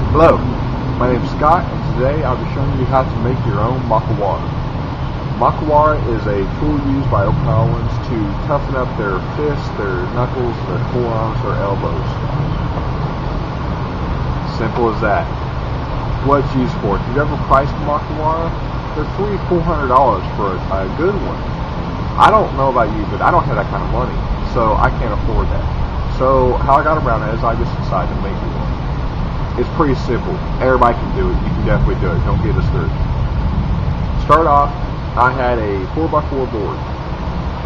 Hello, my name is Scott, and today I'll be showing you how to make your own makiwara. Makiwara is a tool used by Okinawans to toughen up their fists, their knuckles, their forearms, their elbows. Simple as that. What it's used for. If you've ever priced a makiwara, they're $300-400 for a good one. I don't know about you, but I don't have that kind of money, so I can't afford that. So how I got around it is I just decided to make it one. It's pretty simple. Everybody can do it. You can definitely do it. Don't get discouraged. Start off, I had a 4x4 board.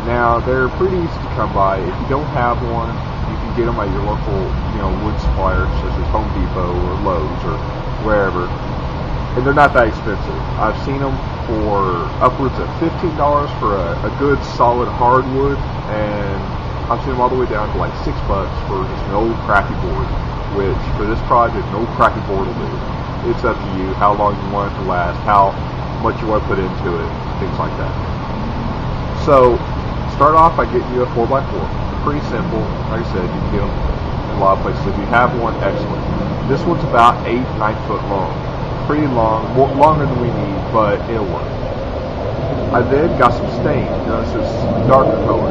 Now, they're pretty easy to come by. If you don't have one, you can get them at your local, wood supplier, such as Home Depot or Lowe's or wherever. And they're not that expensive. I've seen them for upwards of $15 for a good, solid hardwood, and I've seen them all the way down to like $6 for just an old crappy board. Which, for this project, no crappy board will do. It's up to you how long you want it to last, how much you want to put into it, things like that. So, start off by getting you a 4x4. Pretty simple. Like I said, you can get them in a lot of places. If you have one, excellent. This one's about 8-9 foot long. Pretty long, longer than we need, but it'll work. I then got some stain. This is darker color.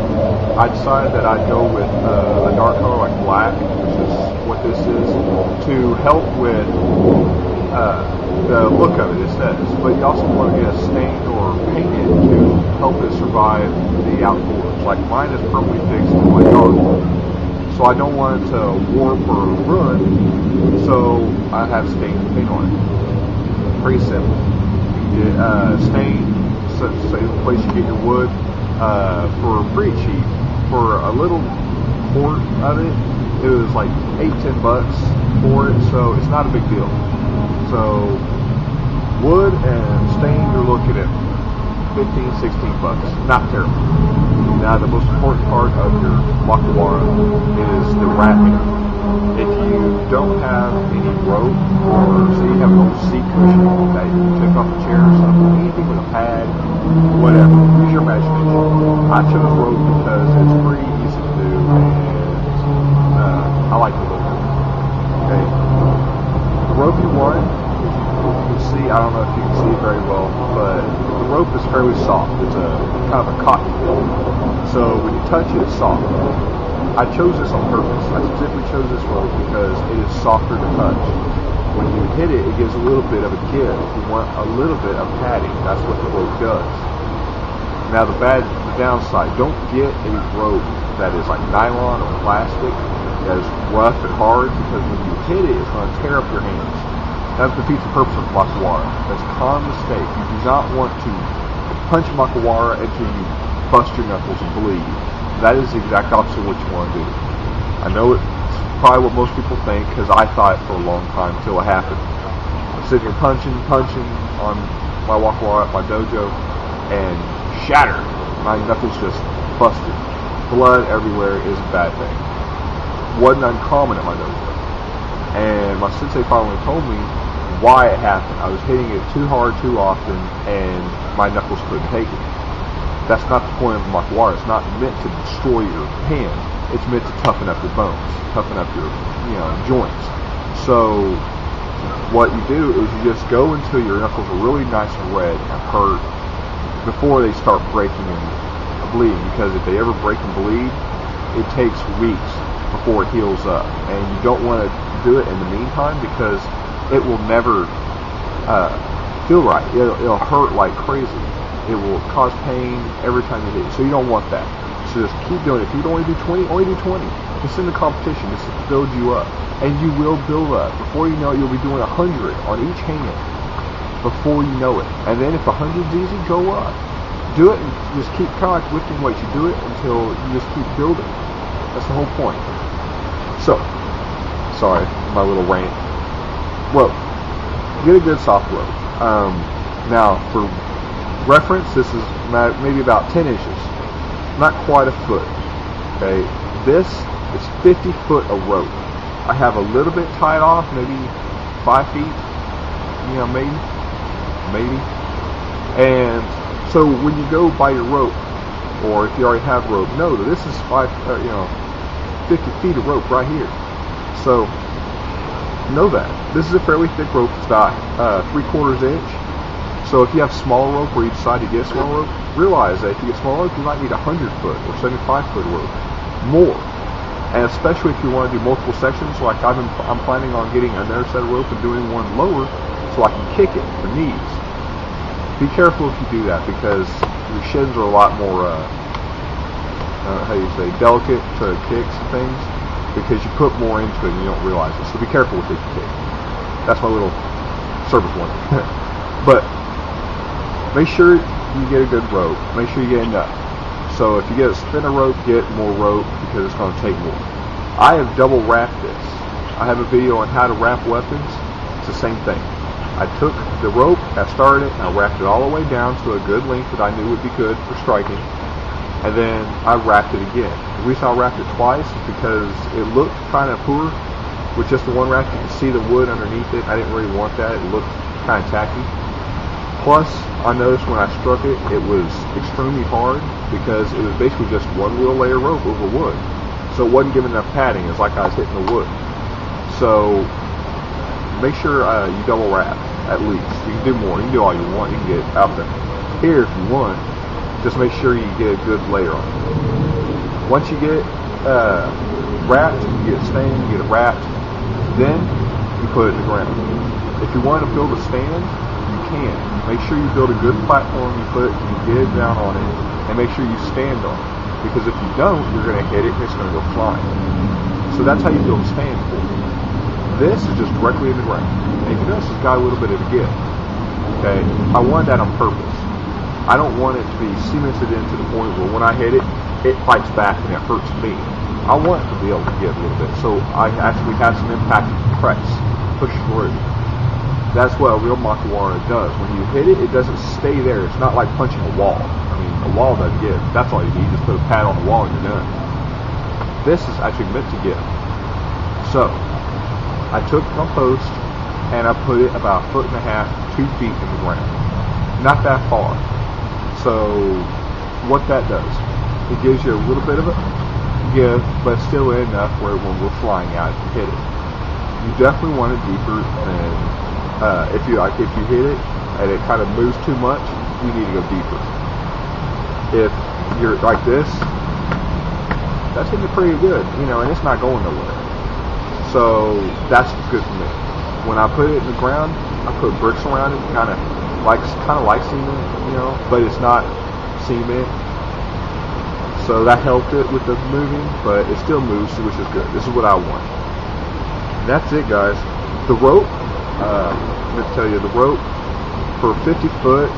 I decided that I'd go with a dark color like black, which is what this is, to help with the look of it says. But you also want to get a stain or paint it to help it survive the outdoors. Like mine is permanently fixed in my yard, so I don't want it to warp or ruin, so I have stain paint on it. Pretty simple. You get stain, say the place you get your wood, for pretty cheap. For a little quart of it, it was like $8-10 for it, so it's not a big deal. So wood and stain, you're looking at $15-16, not terrible. Now the most important part of your makiwara is the wrapping. If you don't have any rope, or say you have an old seat cushion that you can take off a chair or something, anything with a pad, whatever, use your imagination. I chose rope because it's pretty easy to do, and I like the look of it. Okay, the rope you want, if you can see, I don't know if you can see it very well, but the rope is fairly soft. It's a kind of a cotton feel, so when you touch it, it's soft. I chose this on purpose. I specifically chose this rope because it is softer to touch. When you hit it, it gives a little bit of a give. You want a little bit of padding. That's what the rope does. Now the downside, don't get a rope that is like nylon or plastic that is rough and hard, because when you hit it, it's going to tear up your hands. That defeats the purpose of makiwara. That's a common mistake. You do not want to punch makiwara until you bust your knuckles and bleed. That is the exact opposite of what you want to do. I know it's probably what most people think, because I thought it for a long time until it happened. I'm sitting here punching on my makiwara at my dojo, and shattered. My knuckles just busted. Blood everywhere is a bad thing. Wasn't uncommon at my dojo. And my sensei finally told me why it happened. I was hitting it too hard too often, and my knuckles couldn't take it. That's not the point of the makiwara. It's not meant to destroy your hand. It's meant to toughen up your bones, toughen up your, joints. So what you do is you just go until your knuckles are really nice and red and hurt before they start breaking and bleeding. Because if they ever break and bleed, it takes weeks before it heals up. And you don't want to do it in the meantime, because it will never feel right. It'll hurt like crazy. It will cause pain every time you hit it. So you don't want that. So just keep doing it. If you can only do 20, only do 20. It's in the competition. It's to build you up. And you will build up. Before you know it, you'll be doing 100 on each hand before you know it. And then if 100's easy, go up. Do it and just keep kind of like lifting weights. You do it until you just keep building. That's the whole point. So, sorry, my little rant. Rope. Get a good soft rope. Now, for reference, this is maybe about 10 inches, not quite a foot. Okay, this is 50 foot of rope. I have a little bit tied off, maybe 5 feet, maybe. And so when you go buy your rope, or if you already have rope, know that this is 50 feet of rope right here. So know that. This is a fairly thick rope. It's about 3/4 inch. So if you have small rope or you decide to get small rope, realize that if you get small rope, you might need 100-foot or 75-foot rope more. And especially if you want to do multiple sections, like I'm planning on getting another set of rope and doing one lower so I can kick it for knees. Be careful if you do that, because your shins are a lot more, delicate to kicks and things, because you put more into it and you don't realize it. So be careful with it you kick. That's my little service warning. But make sure you get a good rope. Make sure you get enough. So if you get a spinner rope, get more rope, because it's going to take more. I have double wrapped this. I have a video on how to wrap weapons. It's the same thing. I took the rope, I started it, and I wrapped it all the way down to a good length that I knew would be good for striking. And then I wrapped it again. The reason I wrapped it twice is because it looked kind of poor with just the one wrap. You can see the wood underneath it. I didn't really want that. It looked kind of tacky. Plus, I noticed when I struck it, it was extremely hard because it was basically just one little layer of rope over wood. So it wasn't giving enough padding. It's like I was hitting the wood. So make sure you double wrap at least. You can do more. You can do all you want. You can get out there. Here, if you want, just make sure you get a good layer on it. Once you get it wrapped, you get it stained, you get it wrapped, then you put it in the ground. If you want to build a stand, you can. Make sure you build a good platform, you get it down on it, and make sure you stand on it. Because if you don't, you're going to hit it and it's going to go flying. So that's how you build a stand for it. This is just directly in the ground. And you notice it's got a little bit of a give. Okay? I wanted that on purpose. I don't want it to be cemented into the point where when I hit it, it fights back and it hurts me. I want it to be able to give a little bit. So I actually have some impact press, push through. That's what a real Makiwara does. When you hit it, it doesn't stay there. It's not like punching a wall. I mean, a wall doesn't give. That's all you need. Just put a pad on the wall and you're done. This is actually meant to give. So, I took my post and I put it about 1.5 to 2 feet in the ground. Not that far. So, what that does, it gives you a little bit of a give, but still enough where when we're flying out, you hit it. You definitely want it deeper than if you hit it and it kind of moves too much, you need to go deeper. If you're like this, that's hitting it pretty good, and it's not going nowhere. So that's good for me. When I put it in the ground, I put bricks around it, kind of like cement, but it's not cement. So that helped it with the moving, but it still moves, which is good. This is what I want. And that's it, guys. The rope, let me tell you, the rope for 50 foot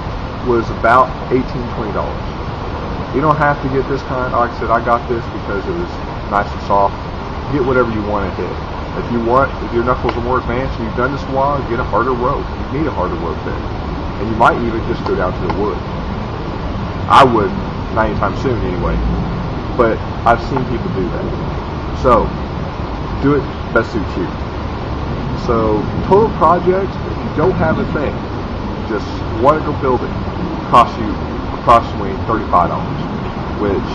was about $18, $20. You don't have to get this kind. Like I said, I got this because it was nice and soft. Get whatever you want to hit. If your knuckles are more advanced and you've done this a while, get a harder rope. You need a harder rope then. And you might even just go down to the wood. I wouldn't, not anytime soon anyway. But I've seen people do that. So, do it best suits you. So, total project, if you don't have a thing, just want to go build it, costs you approximately $35, which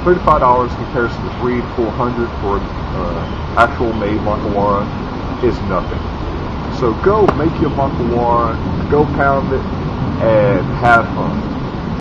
$35 in comparison to $300 to $400 for actual made Makiwara is nothing. So go make your Makiwara, go pound it, and have fun.